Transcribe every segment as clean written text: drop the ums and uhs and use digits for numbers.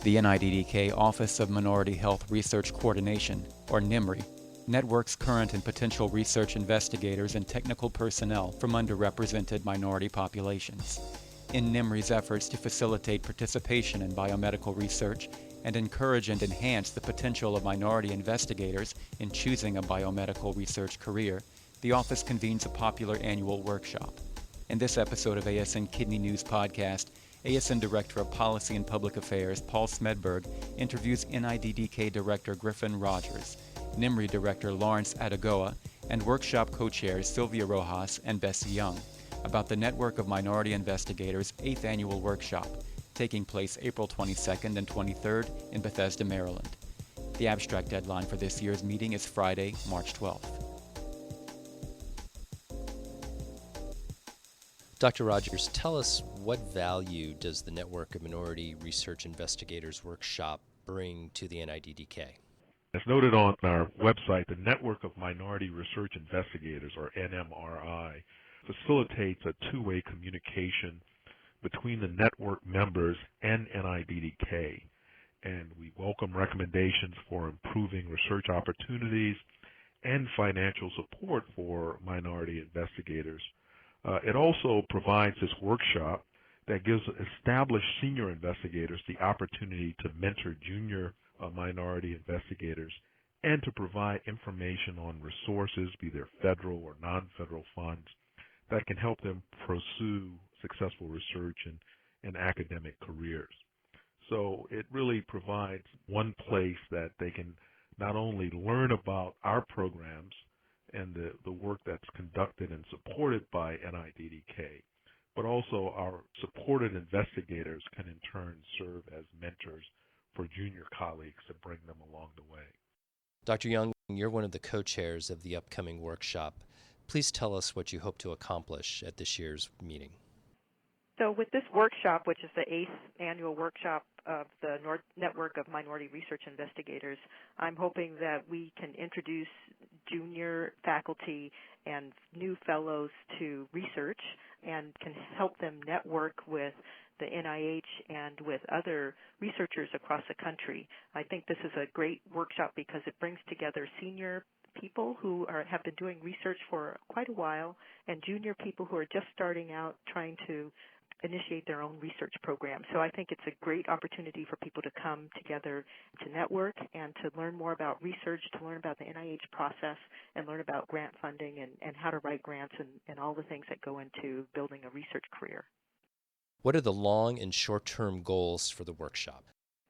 The NIDDK Office of Minority Health Research Coordination, or NIMRI, networks current and potential research investigators and technical personnel from underrepresented minority populations. In NIMRI's efforts to facilitate participation in biomedical research and encourage and enhance the potential of minority investigators in choosing a biomedical research career, the office convenes a popular annual workshop. In this episode of ASN Kidney News Podcast, ASN Director of Policy and Public Affairs Paul Smedberg interviews NIDDK Director Griffin Rodgers, NIMRI Director Lawrence Adegoa, and workshop co-chairs Sylvia Rojas and Bessie Young about the Network of Minority Investigators' 8th Annual Workshop, taking place April 22nd and 23rd in Bethesda, Maryland. The abstract deadline for this year's meeting is Friday, March 12th. Dr. Rodgers, tell us, what value does the Network of Minority Research Investigators Workshop bring to the NIDDK? As noted on our website, the Network of Minority Research Investigators, or NMRI, facilitates a two-way communication between the network members and NIDDK, and we welcome recommendations for improving research opportunities and financial support for minority investigators. It also provides this workshop that gives established senior investigators the opportunity to mentor junior minority investigators and to provide information on resources, be they federal or non-federal funds, that can help them pursue successful research and academic careers. So it really provides one place that they can not only learn about our programs and the work that's conducted and supported by NIDDK, but also our supported investigators can in turn serve as mentors for junior colleagues to bring them along the way. Dr. Young, you're one of the co-chairs of the upcoming workshop. Please tell us what you hope to accomplish at this year's meeting. So with this workshop, which is the 8th annual workshop of the Network of Minority Research Investigators, I'm hoping that we can introduce junior faculty and new fellows to research and can help them network with the NIH and with other researchers across the country. I think this is a great workshop because it brings together senior people who have been doing research for quite a while and junior people who are just starting out trying to initiate their own research program. So I think it's a great opportunity for people to come together to network and to learn more about research, to learn about the NIH process, and learn about grant funding and how to write grants and all the things that go into building a research career. What are the long and short-term goals for the workshop?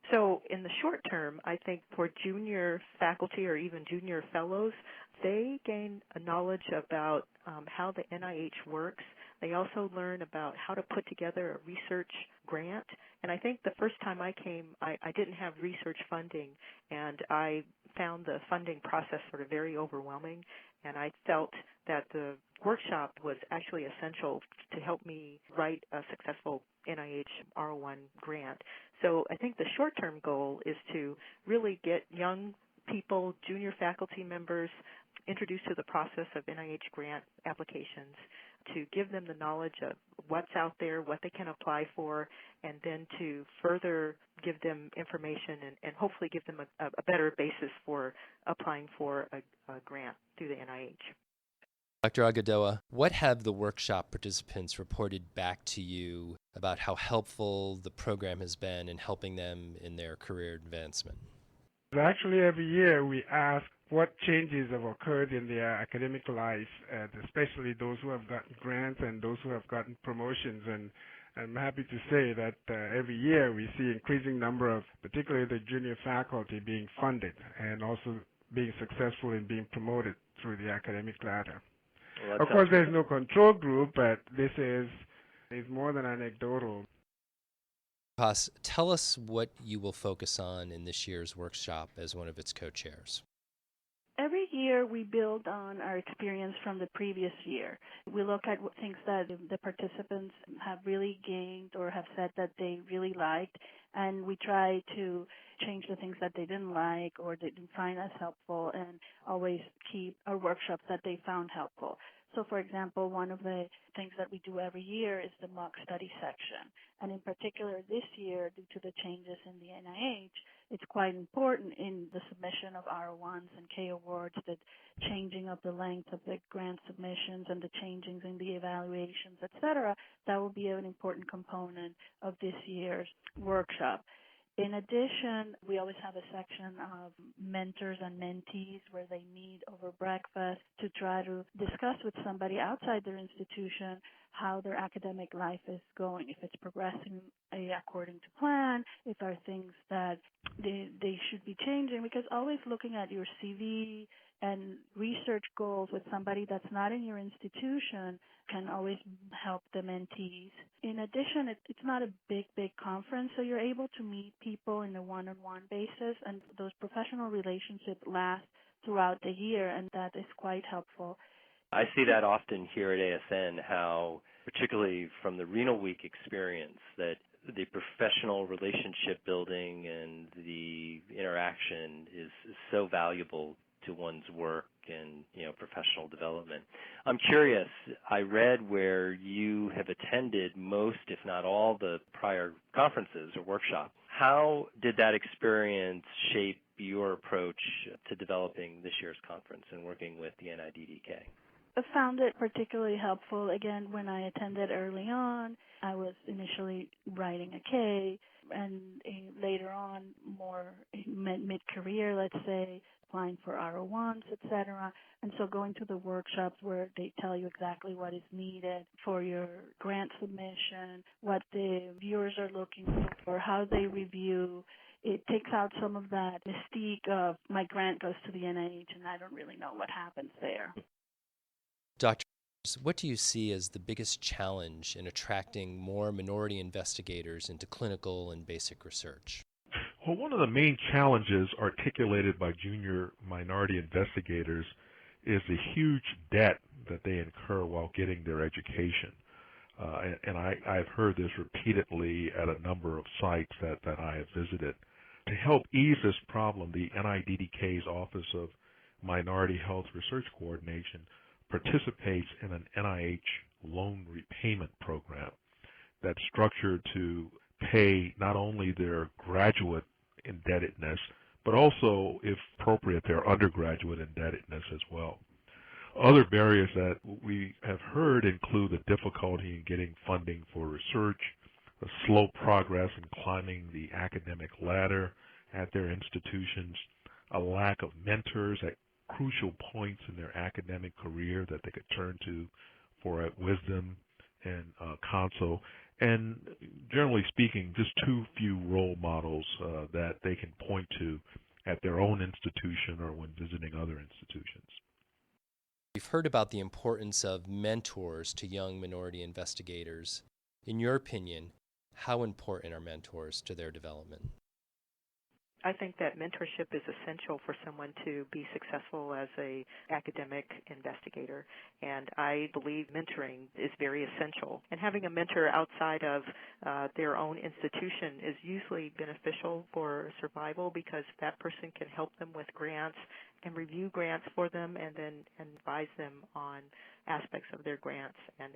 So in the short term, I think for junior faculty or even junior fellows, they gain a knowledge about how the NIH works. They also learn about how to put together a research grant. And I think the first time I came, I didn't have research funding, and I found the funding process sort of very overwhelming, and I felt that the workshop was actually essential to help me write a successful NIH R01 grant. So I think the short-term goal is to really get young people, junior faculty members, introduced to the process of NIH grant applications, to give them the knowledge of what's out there, what they can apply for, and then to further give them information and hopefully give them a better basis for applying for a grant through the NIH. Dr. Adegoa, what have the workshop participants reported back to you about how helpful the program has been in helping them in their career advancement? Actually, every year we ask what changes have occurred in their academic life, especially those who have gotten grants and those who have gotten promotions. And I'm happy to say that every year we see increasing number of, particularly the junior faculty, being funded and also being successful in being promoted through the academic ladder. Well, of course, there's no control group, but this is more than anecdotal. Rojas, tell us what you will focus on in this year's workshop as one of its co-chairs. Every year we build on our experience from the previous year. We look at things that the participants have really gained or have said that they really liked, and we try to change the things that they didn't like or they didn't find as helpful, and always keep our workshops that they found helpful. So, for example, one of the things that we do every year is the mock study section. And in particular this year, due to the changes in the NIH, it's quite important in the submission of R01s and K awards, the changing of the length of the grant submissions and the changings in the evaluations, et cetera. That will be an important component of this year's workshop. In addition, we always have a section of mentors and mentees where they meet over breakfast to try to discuss with somebody outside their institution how their academic life is going, if it's progressing according to plan, if there are things that they should be changing, because always looking at your CV and research goals with somebody that's not in your institution can always help the mentees. In addition, it's not a big conference, so you're able to meet people in a one-on-one basis, and those professional relationships last throughout the year, and that is quite helpful. I see that often here at ASN, how, particularly from the Renal Week experience, that the professional relationship building and the interaction is so valuable to one's work and professional development. I'm curious, I read where you have attended most, if not all, the prior conferences or workshops. How did that experience shape your approach to developing this year's conference and working with the NIDDK? I found it particularly helpful. Again, when I attended early on, I was initially writing a K, and later on, more mid-career, let's say, applying for R01s, etc. And so going to the workshops where they tell you exactly what is needed for your grant submission, what the viewers are looking for, how they review, it takes out some of that mystique of my grant goes to the NIH and I don't really know what happens there. Dr. What do you see as the biggest challenge in attracting more minority investigators into clinical and basic research? Well, one of the main challenges articulated by junior minority investigators is the huge debt that they incur while getting their education. And I've heard this repeatedly at a number of sites that I have visited. To help ease this problem, the NIDDK's Office of Minority Health Research Coordination participates in an NIH loan repayment program that's structured to pay not only their graduate indebtedness, but also, if appropriate, their undergraduate indebtedness as well. Other barriers that we have heard include the difficulty in getting funding for research, the slow progress in climbing the academic ladder at their institutions, a lack of mentors at crucial points in their academic career that they could turn to for wisdom and counsel, and generally speaking, just too few role models that they can point to at their own institution or when visiting other institutions. We've heard about the importance of mentors to young minority investigators. In your opinion, how important are mentors to their development? I think that mentorship is essential for someone to be successful as an academic investigator, and I believe mentoring is very essential. And having a mentor outside of their own institution is usually beneficial for survival because that person can help them with grants and review grants for them and then advise them on aspects of their grants and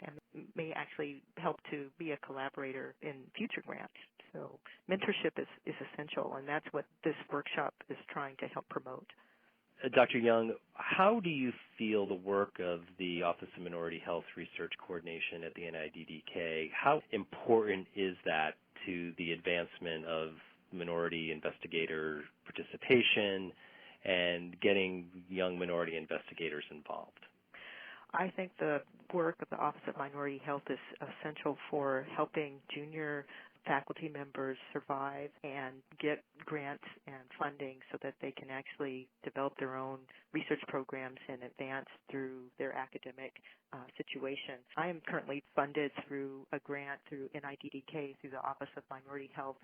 may actually help to be a collaborator in future grants. So mentorship is essential, and that's what this workshop is trying to help promote. Dr. Young, how do you feel the work of the Office of Minority Health Research Coordination at the NIDDK, how important is that to the advancement of minority investigator participation and getting young minority investigators involved? I think the work of the Office of Minority Health is essential for helping junior faculty members survive and get grants and funding so that they can actually develop their own research programs and advance through their academic situation. I am currently funded through a grant through NIDDK through the Office of Minority Health,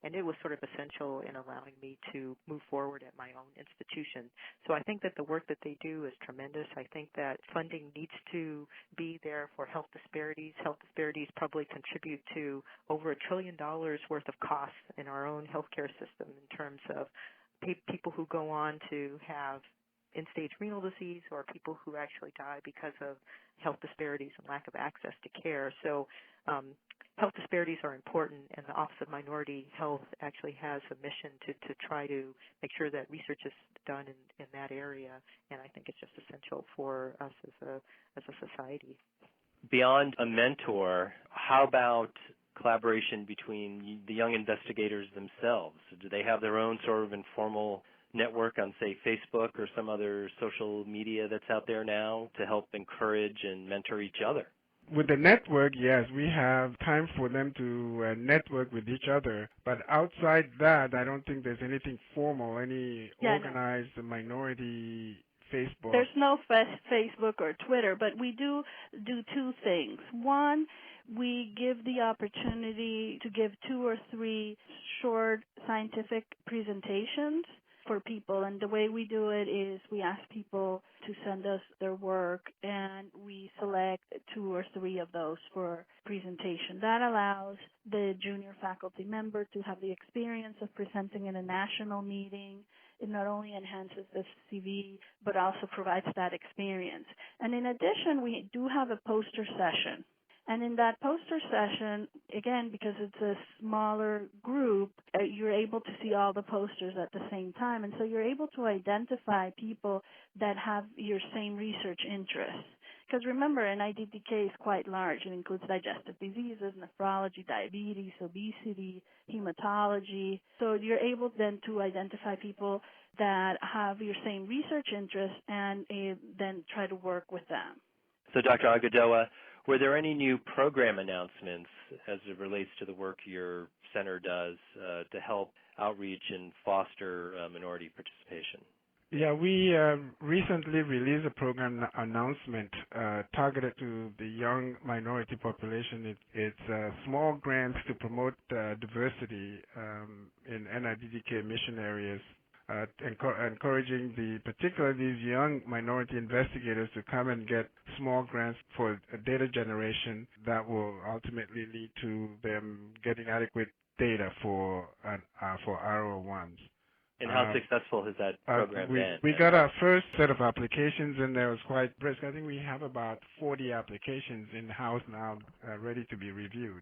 and it was sort of essential in allowing me to move forward at my own institution. So I think that the work that they do is tremendous. I think that funding needs to be there for health disparities. Health disparities probably contribute to over $1 trillion worth of costs in our own healthcare system in terms of people who go on to have end-stage renal disease or people who actually die because of health disparities and lack of access to care. So health disparities are important, and the Office of Minority Health actually has a mission to try to make sure that research is done in that area, and I think it's just essential for us as a society. Beyond a mentor, how about collaboration between the young investigators themselves? Do they have their own sort of informal network on, say, Facebook or some other social media that's out there now to help encourage and mentor each other? With the network, yes, we have time for them to network with each other. But outside that, I don't think there's anything formal, any organized minority Facebook. There's no Facebook or Twitter, but we do two things. One, we give the opportunity to give 2 or 3 short scientific presentations for people, and the way we do it is we ask people to send us their work, and we select 2 or 3 of those for presentation. That allows the junior faculty member to have the experience of presenting in a national meeting. It not only enhances the CV, but also provides that experience. And in addition, we do have a poster session. And in that poster session, again, because it's a smaller group, you're able to see all the posters at the same time. And so you're able to identify people that have your same research interests. Because remember, NIDDK is quite large. It includes digestive diseases, nephrology, diabetes, obesity, hematology. So you're able then to identify people that have your same research interests and then try to work with them. So Dr. Agadoa, were there any new program announcements as it relates to the work your center does to help outreach and foster minority participation? Yeah, we recently released a program announcement targeted to the young minority population. It's small grants to promote diversity in NIDDK mission areas, encouraging particularly these young minority investigators to come and get small grants for data generation that will ultimately lead to them getting adequate data for R01s. And how successful has that program been? We got our first set of applications, and there was quite brisk. I think we have about 40 applications in-house now ready to be reviewed.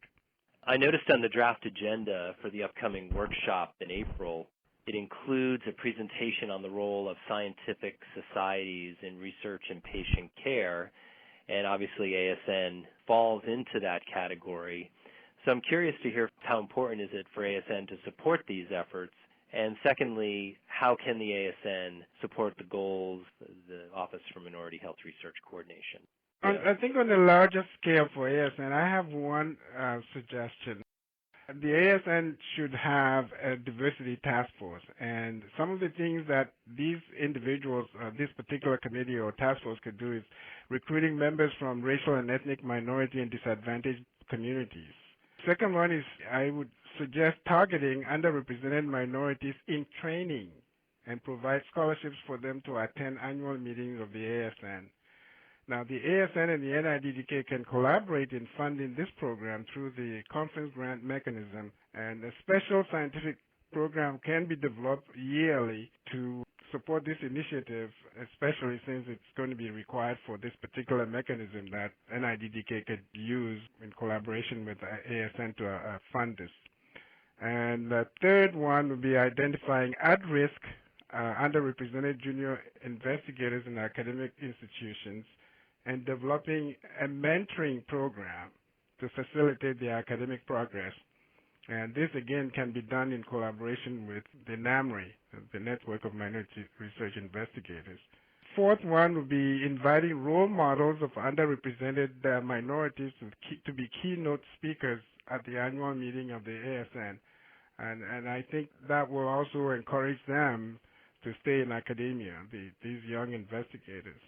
I noticed on the draft agenda for the upcoming workshop in April, it includes a presentation on the role of scientific societies in research and patient care, and obviously ASN falls into that category. So I'm curious to hear how important is it for ASN to support these efforts, and secondly, how can the ASN support the goals, the Office for Minority Health Research Coordination? I think on the larger scale for ASN, I have one suggestion. The ASN should have a diversity task force, and some of the things that these individuals, this particular committee or task force could do is recruiting members from racial and ethnic minority and disadvantaged communities. Second one is I would suggest targeting underrepresented minorities in training and provide scholarships for them to attend annual meetings of the ASN. Now, the ASN and the NIDDK can collaborate in funding this program through the conference grant mechanism, and a special scientific program can be developed yearly to support this initiative, especially since it's going to be required for this particular mechanism that NIDDK could use in collaboration with ASN to fund this. And the third one would be identifying at-risk, underrepresented junior investigators in academic institutions and developing a mentoring program to facilitate the academic progress. And this, again, can be done in collaboration with the NAMRI, the Network of Minority Research Investigators. Fourth one would be inviting role models of underrepresented minorities to be keynote speakers at the annual meeting of the ASN. And I think that will also encourage them to stay in academia, these young investigators.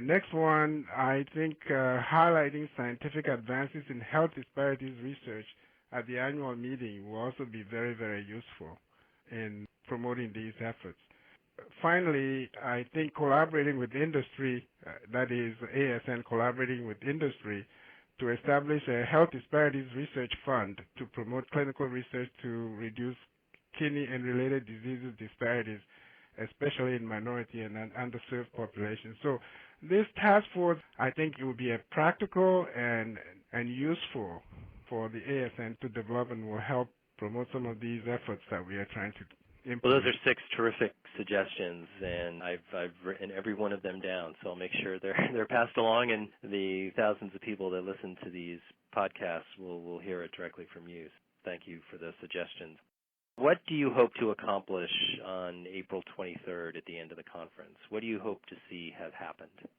Next one, I think highlighting scientific advances in health disparities research at the annual meeting will also be very, very useful in promoting these efforts. Finally, I think collaborating with industry, that is ASN collaborating with industry, to establish a health disparities research fund to promote clinical research to reduce kidney and related diseases disparities, especially in minority and underserved populations. So this task force, I think it will be a practical and useful for the ASN to develop and will help promote some of these efforts that we are trying to implement. Well, those are 6 terrific suggestions, and I've written every one of them down, so I'll make sure they're passed along, and the thousands of people that listen to these podcasts will hear it directly from you. Thank you for the suggestions. What do you hope to accomplish on April 23rd at the end of the conference? What do you hope to see have happened?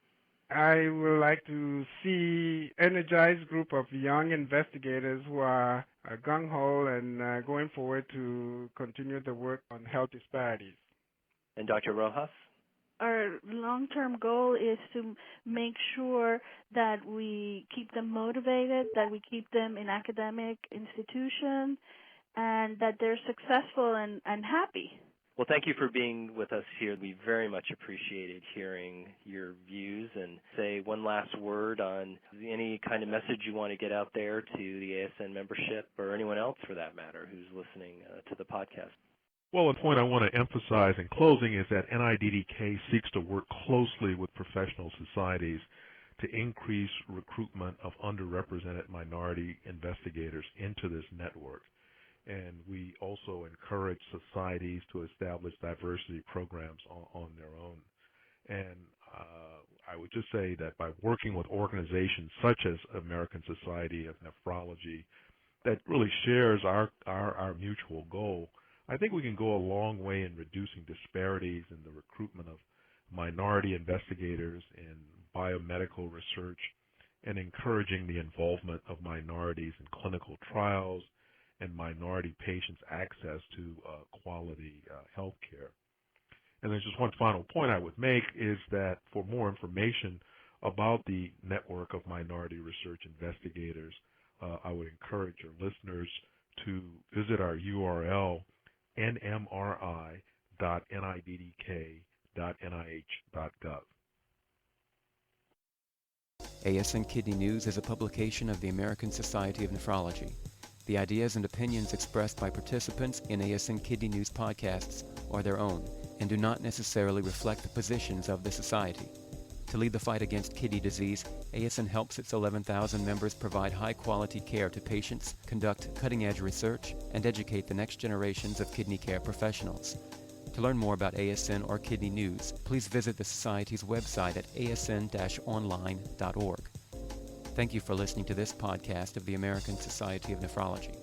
I would like to see energized group of young investigators who are gung-ho and going forward to continue the work on health disparities. And Dr. Rojas? Our long-term goal is to make sure that we keep them motivated, that we keep them in academic institutions, and that they're successful and happy. Well, thank you for being with us here. We very much appreciated hearing your views, and say one last word on any kind of message you want to get out there to the ASN membership or anyone else for that matter who's listening to the podcast. Well, the point I want to emphasize in closing is that NIDDK seeks to work closely with professional societies to increase recruitment of underrepresented minority investigators into this network. And we also encourage societies to establish diversity programs on their own. And I would just say that by working with organizations such as American Society of Nephrology that really shares our mutual goal, I think we can go a long way in reducing disparities in the recruitment of minority investigators in biomedical research and encouraging the involvement of minorities in clinical trials and minority patients' access to quality health care. And there's just one final point I would make is that for more information about the network of minority research investigators, I would encourage your listeners to visit our URL, nmri.niddk.nih.gov. ASN Kidney News is a publication of the American Society of Nephrology. The ideas and opinions expressed by participants in ASN Kidney News podcasts are their own and do not necessarily reflect the positions of the Society. To lead the fight against kidney disease, ASN helps its 11,000 members provide high-quality care to patients, conduct cutting-edge research, and educate the next generations of kidney care professionals. To learn more about ASN or Kidney News, please visit the Society's website at asn-online.org. Thank you for listening to this podcast of the American Society of Nephrology.